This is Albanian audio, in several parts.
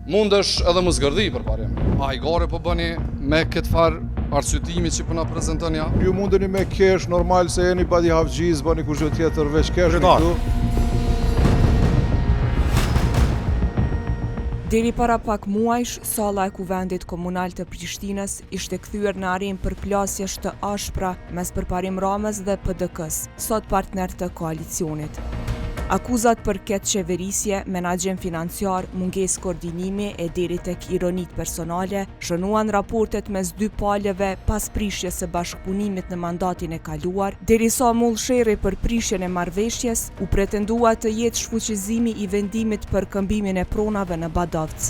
Mund është edhe më zgërdi për parim. A i gare po bëni me këtë farë arsyetimi që përna prezentën ja? Ju mundeni me kesh, normal se jeni badi havgjiz, bëni kur gjë tjetër veç kesh në këtu. Deri para pak muajsh, salla e Kuvendit Komunal të Prishtinës ishte kthyer në arenë për plasjesh të ashpra mes Përparim Ramës dhe PDK-s, sot partner të koalicionit. Akuzat për këtë qeverisje, menaxhem financiar, mungesë koordinimi e deri tek ironit personale, shënuan raportet mes dy palëve pas prishjes së bashkëpunimit në mandatin e kaluar, derisa mull sherri për prishjen e marrëveshjes, u pretendua të jetë shfuqizimi i vendimit për këmbimin e pronave në Badovc.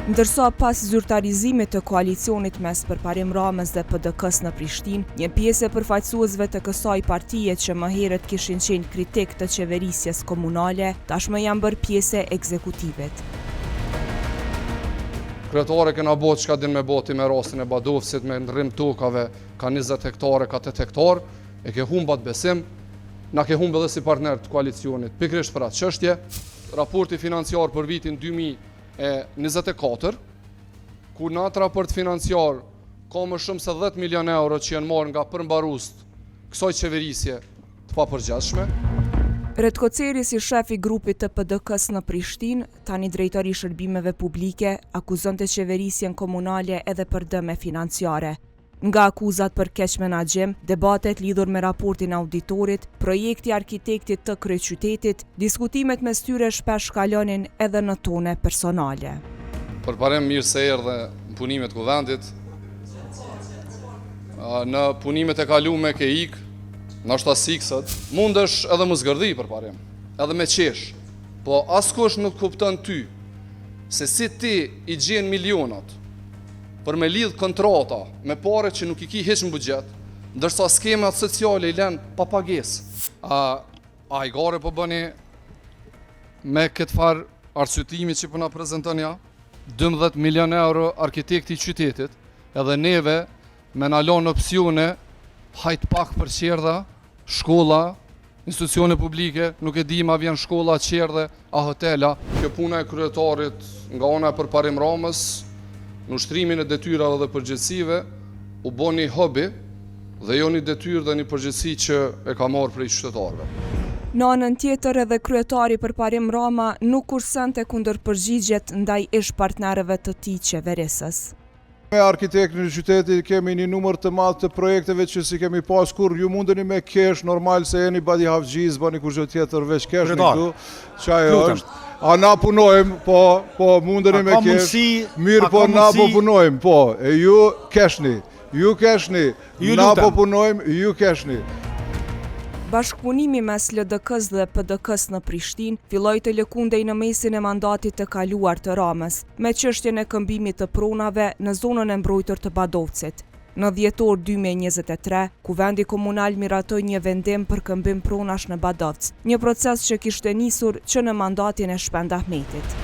Ndërsa pas zyrtarizimit të koalicionit mes Përparim Ramës dhe PDK-s në Prishtinë, një pjesë e përfaqësuesve të kësaj partie që më herët kishin qenë kritik të qeverisjes komunale, tashmë janë bërë pjesë e ekzekutivet. Kryetare kena botë çka din me boti me rastin e Badovcit, me ndrrim tokave, ka 20 hektare, ka 8 hektar, e ke humbat besim, na ke humbë edhe si partner të koalicionit. Pikërisht për atë çështje, raporti financiar për vitin 2024, ku në atë raport financiar ka më shumë se 10 milion euro që janë marrë nga përmbarust kësaj qeverisje të papërgjithshme. Ret Koceri, si shef i grupit të PDK-s në Prishtinë, tani drejtori i shërbimeve publike, akuzonte qeverisjen komunale edhe për dëme financiare. Nga akuzat për keq menaxhem, debatet lidhur me raportin auditorit, projekti arkitektit të kryeqytetit, diskutimet mes tyre shpesh kalonin edhe në tone personale. Përparim mirë se erdhe në punimet Kuvendit. Në punimet e kalume ke ik, ndoshta siksët, mundesh edhe më zgërdi përparim, edhe me qesh. Po askush nuk kupton ty se si ti i gjen milionat për me lidh kontrata me pare që nuk i ki hiç në buxhet, ndërsa skemat sociale i lën pa pagesë. A i gare po bëni me këtë farë arsyetimi që përna prezentën ja? 12 milion euro arkitekti i qytetit, edhe neve me na lënë opsione hajt pak për qerdha, shkolla, institucione publike, nuk e di ma vjen shkolla, qerdhe, a hotela. Kjo puna e kryetarit nga ona e Përparim Ramës, në ushtrimin e detyrave dhe përgjegjësive, u bën një hobi dhe jo një detyrë dhe një përgjegjësi që e ka marrë prej qytetarëve. Në anën tjetër edhe kryetari Përparim Rama nuk kursante kundër përgjigjet ndaj ish partnerëve të tij qeverisës. Me arkitektin e qytetit kemi një numër të madh të projekteve që si kemi pas kur ju mundeni me kesh, normal se jeni badi havgjiz, bëni kur gjë tjetër veç kesh në këtu. Çajo është. A na punojmë, po mundeni me kesh. Mirë, po na po punojmë, po. E ju keshni, na po punojmë, ju keshni. Bashkëpunimi mes LDK-s dhe PDK-s në Prishtinë filloi të lëkundej në mesin e mandatit të kaluar të Ramës, me çështjen e këmbimit të pronave në zonën e mbrojtur të Badovcit. Në dhjetor 2023, Kuvendi Komunal miratoi një vendim për këmbim pronash në Badovc, një proces që kishte nisur që në mandatin e Shpend Ahmetit.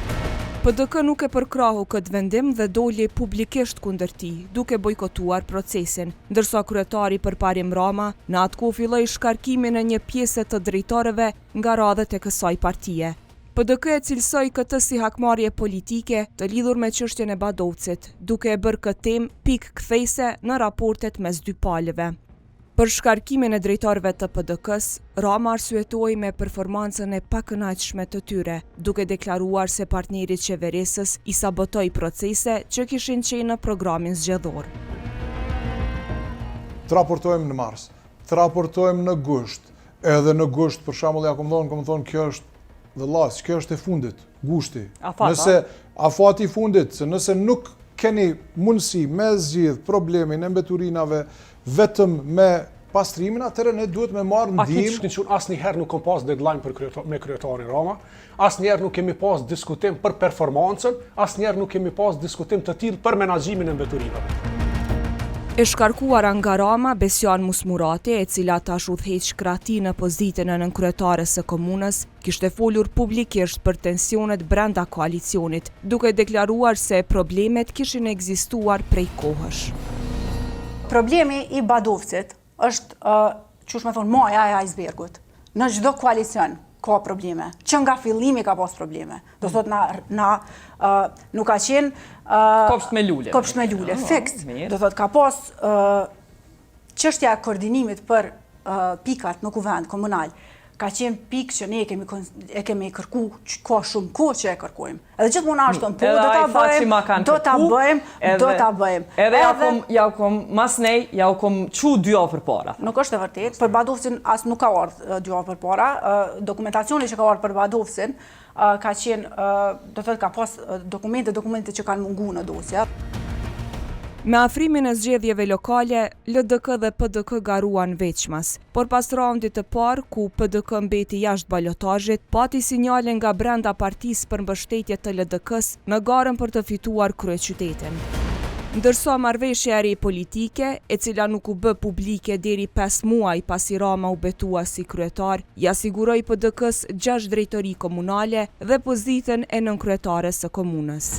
PDK nuk e përkrahu këtë vendim dhe doli publikisht kundër tij, duke bojkotuar procesin, ndërsa kryetari Përparim Rama në atë kohë filloi shkarkimin e një pjese të drejtorëve nga radhët e kësaj partie. PDK e cilsoi këtë si hakmarrje politike të lidhur me çështjen e Badovcit, duke e bërë këtë temë pikë kthejse në raportet mes dy palëve. Për shkarkimin e drejtorëve të PDK-s, Rama arsyetoi me performancën e pakënaqshme të tyre, duke deklaruar se partnerit qeverisës i sabotoi procese që kishin qenë në programin zgjedhor. Të raportojmë në mars, të raportojmë në gusht, edhe në gusht për shembull ja kam thonë kjo është dhe las, kjo është e fundit, gushti. Nëse afati i fundit, se nëse nuk keni mundësi me zgjidh problemin e mbeturinave vetëm me pastrimin, atëherë ne duhet me marrë ndihmë. Asnjëherë nuk kam pas deadline me kryetarin Rama, asnjëherë nuk kemi pas diskutim për performancën, asnjëherë nuk kemi pas diskutim të tillë për menaxhimin e mbeturinave. E shkarkuara nga Rama, Besjan Musmurati, e cila tash udhëheq krahati në pozitën e nënkryetares së komunës, kishte folur publikisht për tensionet brenda koalicionit, duke deklaruar se problemet kishin ekzistuar prej kohësh. Problemi i Badovcit është, çush me thonë, maja e icebergut. Në çdo koalicion, ka probleme. Që nga fillimi ka pas probleme. Do thot nuk ka qenë kopsht me lule. Kopsht me lule, fixt. Do thot ka pas çështja e koordinimit për pikat në kuvend komunal. Ka qenë pikë që ne e kemi kërku ka shumë kohë që e kërkojmë. Edhe gjithmonë ashton, po do ta bëjmë. Edhe ja kom mas nej, ja kom çu 2 javë përpara. Nuk është e vërtetë, për Badovcin as nuk ka ardhur 2 javë përpara. Dokumentacioni që ka ardhur për Badovcin ka qenë, do thotë ka pas dokumente që kanë munguar në dosje. Me afrimin e zgjedhjeve lokale, LDK dhe PDK garuan veçmas, por pas raundit të parë, ku PDK mbeti jashtë balotazhit, pati sinjale nga brenda partisë për mbështetje të LDK-s në garën për të fituar kryeqytetin. Ndërsa marrëveshja e re politike, e cila nuk u bë publike deri 5 muaj pasi Rama u betua si kryetar, ja siguroi PDK-s 6 drejtori komunale dhe pozitën e nënkryetares së komunës.